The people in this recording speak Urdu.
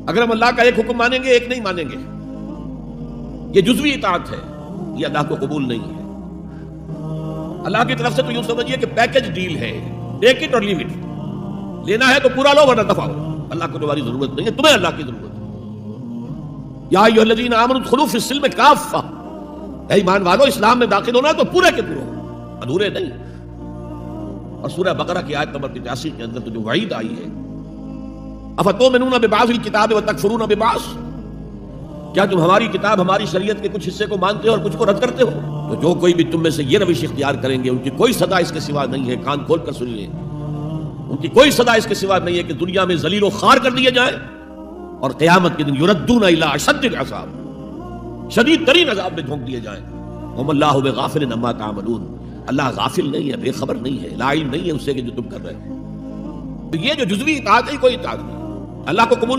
اگر ہم اللہ کا ایک حکم مانیں گے ایک نہیں مانیں گے، یہ جزوی اطاعت ہے، یہ اللہ کو قبول نہیں ہے۔ اللہ کی طرف سے تو یوں سمجھیے کہ پیکج ڈیل ہے، ٹیک اٹ اور لیو اٹ، لینا ہے تو پورا لو ورنہ دفعہ ہو۔ اللہ کو تمہاری ضرورت نہیں ہے، تمہیں اللہ کی ضرورت ہے۔ یا ایھا الذین آمنوا ادخلوا فی السلم کافہ، اے ایمان والو اسلام میں داخل ہونا تو پورے کے پورے ہو، ادھورے نہیں۔ اور سورہ بقرہ کی آیت نمبر 85 کے اندر تو جو وعید آئی ہے، افتؤمنون ببعض الکتاب وتکفرون ببعض، کیا تم ہماری کتاب ہماری شریعت کے کچھ حصے کو مانتے ہو اور کچھ کو رد کرتے ہو؟ تو جو کوئی بھی تم میں سے یہ روش اختیار کریں گے ان کی کوئی سزا اس کے سوا نہیں ہے، کان کھول کر سنیے، ان کی کوئی سزا اس کے سوا نہیں ہے کہ دنیا میں ذلیل و خوار کر دیے جائیں اور قیامت کے دن یردون الی اشد العذاب، شدید ترین عذاب میں جھونک دیے جائیں۔ وما اللہ بغافل عما تعملون، اللہ غافل نہیں ہے، بے خبر نہیں ہے، لا علم نہیں ہے اس سے کہ جو تم کر رہے ہو۔ تو یہ جو جزوی اطاعت ہے کوئی اطاعت نہیں، اللہ کو قبول